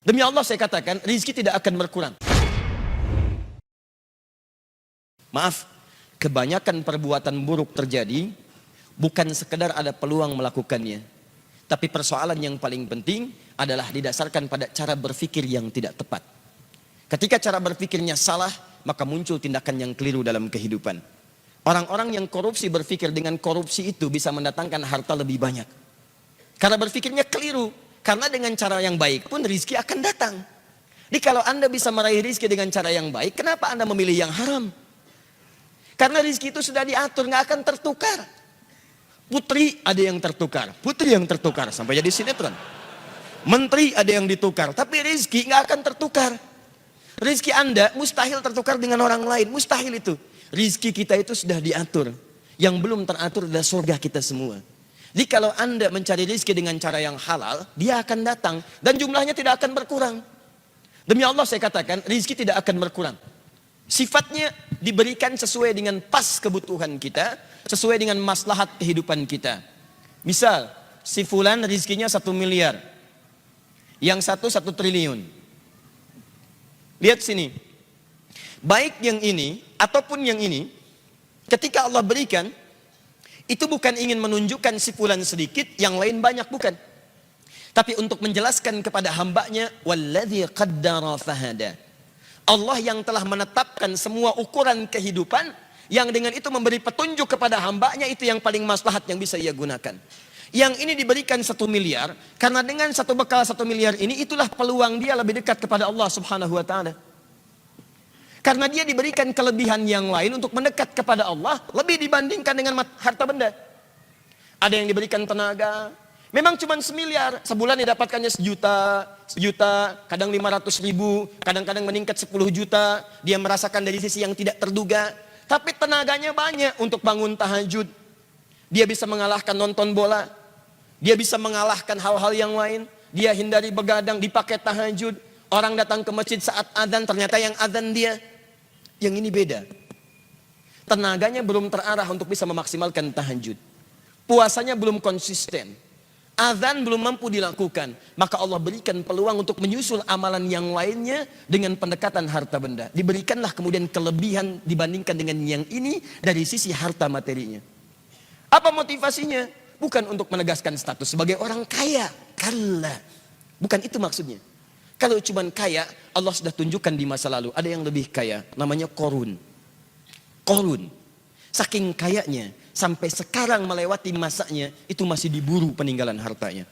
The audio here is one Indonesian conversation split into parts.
Demi Allah saya katakan, rizki tidak akan berkurang. Maaf, kebanyakan perbuatan buruk terjadi bukan sekedar ada peluang melakukannya. Tapi persoalan yang paling penting adalah didasarkan pada cara berpikir yang tidak tepat. Ketika cara berpikirnya salah, maka muncul tindakan yang keliru dalam kehidupan. Orang-orang yang korupsi berpikir dengan korupsi itu bisa mendatangkan harta lebih banyak. Karena berpikirnya keliru. Karena dengan cara yang baik pun rizki akan datang. Jadi kalau Anda bisa meraih rizki dengan cara yang baik, kenapa Anda memilih yang haram? Karena rizki itu sudah diatur, nggak akan tertukar. Putri ada yang tertukar, putri yang tertukar sampai jadi sinetron. Menteri ada yang ditukar, tapi rizki nggak akan tertukar. Rizki Anda mustahil tertukar dengan orang lain, mustahil itu. Rizki kita itu sudah diatur. Yang belum teratur adalah surga kita semua. Jadi kalau Anda mencari rizki dengan cara yang halal, dia akan datang dan jumlahnya tidak akan berkurang. Demi Allah saya katakan, rizki tidak akan berkurang. Sifatnya diberikan sesuai dengan pas kebutuhan kita, sesuai dengan maslahat kehidupan kita. Misal, si fulan rizkinya 1 miliar, yang satu 1 triliun. Lihat sini, baik yang ini ataupun yang ini, ketika Allah berikan, itu bukan ingin menunjukkan si fulan sedikit, yang lain banyak, bukan. Tapi untuk menjelaskan kepada hambanya, walladzi qaddara fahada. Allah yang telah menetapkan semua ukuran kehidupan, yang dengan itu memberi petunjuk kepada hambanya, itu yang paling maslahat yang bisa ia gunakan. Yang ini diberikan 1 miliar, karena dengan satu bekal 1 miliar ini, itulah peluang dia lebih dekat kepada Allah subhanahu wa ta'ala. Karena dia diberikan kelebihan yang lain untuk mendekat kepada Allah, lebih dibandingkan dengan harta benda. Ada yang diberikan tenaga, memang cuma 1 miliar, sebulan didapatkannya 1 juta, kadang 500 ribu, kadang-kadang meningkat 10 juta, dia merasakan dari sisi yang tidak terduga, tapi tenaganya banyak untuk bangun tahajud, dia bisa mengalahkan nonton bola, dia bisa mengalahkan hal-hal yang lain, dia hindari begadang, dipakai tahajud, orang datang ke masjid saat adzan, ternyata yang adzan dia. Yang ini beda. Tenaganya belum terarah untuk bisa memaksimalkan tahajud. Puasanya belum konsisten. Azan belum mampu dilakukan. Maka Allah berikan peluang untuk menyusul amalan yang lainnya dengan pendekatan harta benda. Diberikanlah kemudian kelebihan dibandingkan dengan yang ini dari sisi harta materinya. Apa motivasinya? Bukan untuk menegaskan status sebagai orang kaya. Kalla. Bukan itu maksudnya. Kalau cuma kaya, Allah sudah tunjukkan di masa lalu. Ada yang lebih kaya, namanya Qorun. Qorun. Saking kayanya, sampai sekarang melewati masanya, itu masih diburu peninggalan hartanya.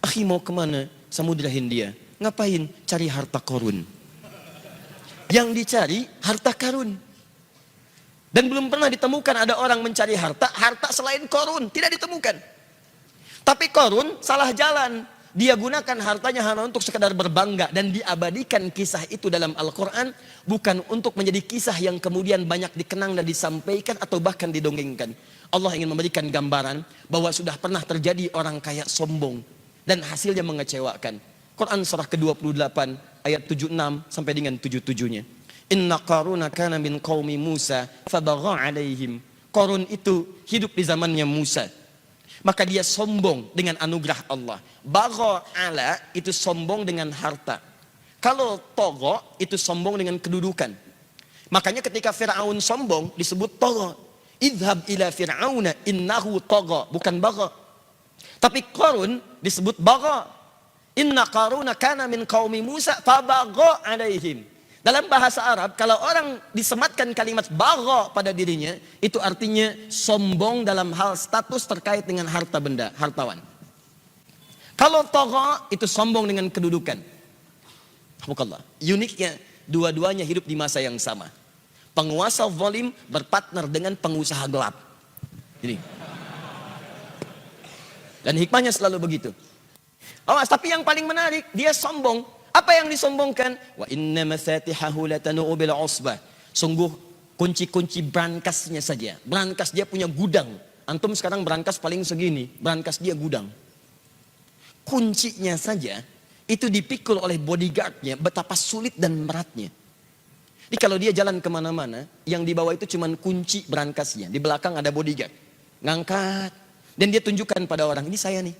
Akhi mau kemana? Samudra Hindia. Ngapain? Cari harta Qorun. Yang dicari, harta karun. Dan belum pernah ditemukan ada orang mencari harta selain Qorun. Tidak ditemukan. Tapi Qorun salah jalan. Dia gunakan hartanya hanya untuk sekedar berbangga dan diabadikan kisah itu dalam Al-Quran bukan untuk menjadi kisah yang kemudian banyak dikenang dan disampaikan atau bahkan didongengkan. Allah ingin memberikan gambaran bahwa sudah pernah terjadi orang kaya sombong dan hasilnya mengecewakan. Quran surah ke-28 ayat 76 sampai dengan 77-nya. Inna Qaruna kana min qaumi Musa fabagha alaihim. Qarun itu hidup di zamannya Musa. Maka dia sombong dengan anugerah Allah. Bagha ala itu sombong dengan harta. Kalau togho itu sombong dengan kedudukan. Makanya ketika Fir'aun sombong disebut togho. Idhab ila Fir'auna innahu togho. Bukan bagha. Tapi Qarun disebut bagha. Inna Qaruna kana min qaumi Musa fabagha alaihim. Dalam bahasa Arab, kalau orang disematkan kalimat bagha pada dirinya, itu artinya sombong dalam hal status terkait dengan harta benda, hartawan. Kalau tagha, itu sombong dengan kedudukan. Alhamdulillah. Uniknya, dua-duanya hidup di masa yang sama. Penguasa zalim berpartner dengan pengusaha gelap. Jadi. Dan hikmahnya selalu begitu. Oh, tapi yang paling menarik, dia sombong. Apa yang disombongkan? Wa inna mafatihahu latanu bil usbah. Sungguh kunci-kunci brankasnya saja. Brankas dia punya gudang. Antum sekarang brankas paling segini, brankas dia gudang. Kuncinya saja itu dipikul oleh bodyguardnya, betapa sulit dan beratnya. Jadi kalau dia jalan kemana-mana, yang dibawa itu cuma kunci brankasnya. Di belakang ada bodyguard. Ngangkat. Dan dia tunjukkan pada orang, ini saya nih.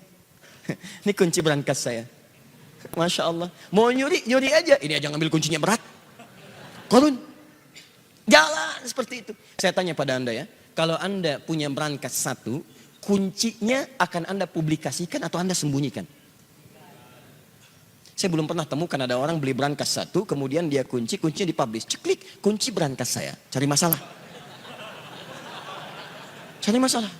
Ini kunci brankas saya. Masya Allah. Mau nyuri, nyuri aja. Ini aja ngambil kuncinya berat. Korun. Jalan seperti itu. Saya tanya pada Anda ya. Kalau Anda punya berangkas satu, kuncinya akan Anda publikasikan atau Anda sembunyikan? Saya belum pernah temukan ada orang beli berangkas satu, kemudian dia kuncinya dipublish. Ceklik, kunci berangkas saya. Cari masalah. Cari masalah.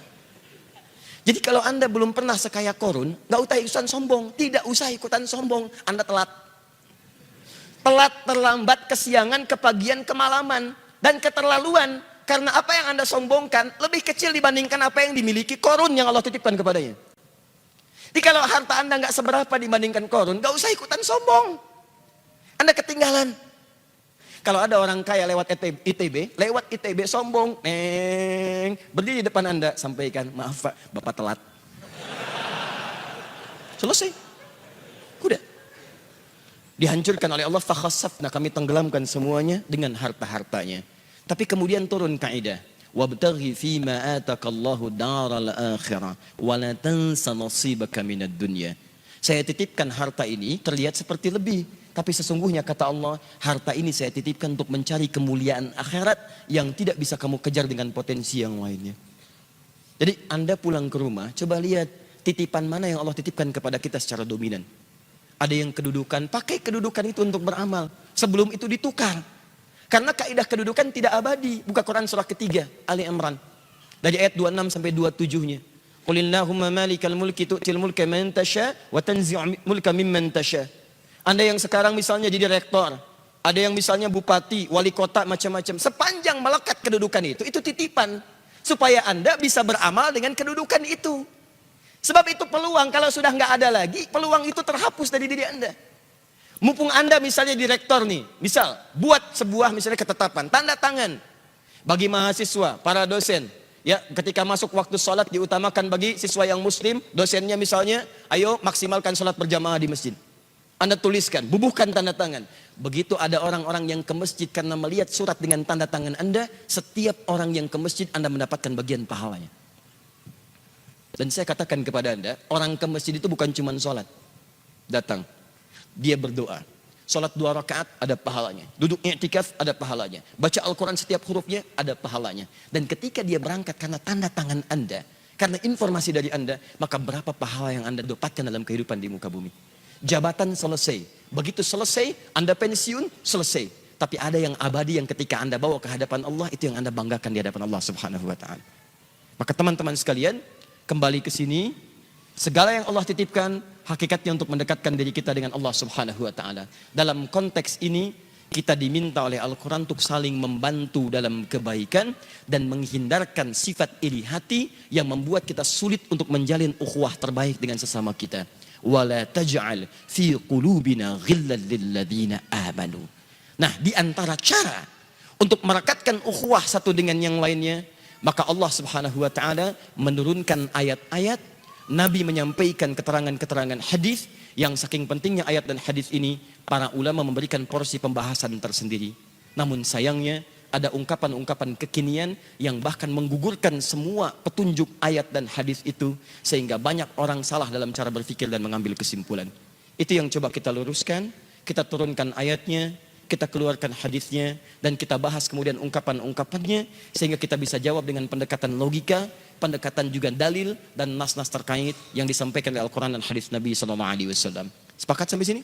Jadi kalau Anda belum pernah sekaya Korun, nggak usah ikutan sombong. Tidak usah ikutan sombong. Anda telat. Telat, terlambat, kesiangan, kepagian, kemalaman. Dan keterlaluan. Karena apa yang Anda sombongkan lebih kecil dibandingkan apa yang dimiliki Korun yang Allah titipkan kepadanya. Jadi kalau harta Anda nggak seberapa dibandingkan Korun, nggak usah ikutan sombong. Anda ketinggalan. Kalau ada orang kaya lewat ITB sombong, berdiri di depan Anda, sampaikan, maaf Pak, Bapak telat. Selesai. Udah. Dihancurkan oleh Allah, fakhasafna, kami tenggelamkan semuanya dengan harta-hartanya. Tapi kemudian turun kaidah, wabtaghi fima atakallahu daral akhirah wa la tansa nasibaka minad dunya. Saya titipkan harta ini terlihat seperti lebih, tapi sesungguhnya kata Allah, harta ini saya titipkan untuk mencari kemuliaan akhirat yang tidak bisa kamu kejar dengan potensi yang lainnya. Jadi Anda pulang ke rumah, coba lihat titipan mana yang Allah titipkan kepada kita secara dominan. Ada yang kedudukan, pakai kedudukan itu untuk beramal. Sebelum itu ditukar. Karena kaidah kedudukan tidak abadi. Buka Quran surah ketiga, Ali Imran. Dari ayat 26 sampai 27-nya. Qulillahumma malikal mulki tu'til mulka man tasha wa tanzi'u mulka mimman tasha. Anda yang sekarang misalnya jadi rektor, ada yang misalnya bupati, wali kota, macam-macam. Sepanjang melekat kedudukan itu titipan. Supaya Anda bisa beramal dengan kedudukan itu. Sebab itu peluang, kalau sudah nggak ada lagi, peluang itu terhapus dari diri Anda. Mumpung Anda misalnya direktor nih, misal buat sebuah misalnya ketetapan, tanda tangan bagi mahasiswa, para dosen. Ya, ketika masuk waktu sholat diutamakan bagi siswa yang muslim, dosennya misalnya, ayo maksimalkan sholat berjamaah di masjid. Anda tuliskan, bubuhkan tanda tangan. Begitu ada orang-orang yang ke masjid karena melihat surat dengan tanda tangan Anda, setiap orang yang ke masjid Anda mendapatkan bagian pahalanya. Dan saya katakan kepada Anda, orang ke masjid itu bukan cuma sholat. Datang. Dia berdoa. Sholat 2 rakaat ada pahalanya. Duduk i'tikaf ada pahalanya. Baca Al-Quran setiap hurufnya ada pahalanya. Dan ketika dia berangkat karena tanda tangan Anda, karena informasi dari Anda, maka berapa pahala yang Anda dapatkan dalam kehidupan di muka bumi. Jabatan selesai. Begitu selesai, Anda pensiun, selesai. Tapi ada yang abadi yang ketika Anda bawa ke hadapan Allah, itu yang Anda banggakan di hadapan Allah Subhanahu wa ta'ala. Maka teman-teman sekalian, kembali ke sini, segala yang Allah titipkan, hakikatnya untuk mendekatkan diri kita dengan Allah Subhanahu wa ta'ala. Dalam konteks ini, kita diminta oleh Al-Quran untuk saling membantu dalam kebaikan dan menghindarkan sifat iri hati yang membuat kita sulit untuk menjalin ukhuwah terbaik dengan sesama kita. Wala taj'al fi qulubina ghillan lilladzina amanu. Nah, di antara cara untuk merekatkan ukhuwah satu dengan yang lainnya, maka Allah Subhanahu wa ta'ala menurunkan ayat-ayat, Nabi menyampaikan keterangan-keterangan hadis yang saking pentingnya ayat dan hadis ini, para ulama memberikan porsi pembahasan tersendiri. Namun sayangnya ada ungkapan-ungkapan kekinian yang bahkan menggugurkan semua petunjuk ayat dan hadis itu, sehingga banyak orang salah dalam cara berpikir dan mengambil kesimpulan. Itu yang coba kita luruskan, kita turunkan ayatnya, kita keluarkan hadisnya, dan kita bahas kemudian ungkapan-ungkapannya, sehingga kita bisa jawab dengan pendekatan logika, pendekatan juga dalil dan nas-nas terkait yang disampaikan oleh Al-Quran dan hadis Nabi SAW. Sepakat sampai sini?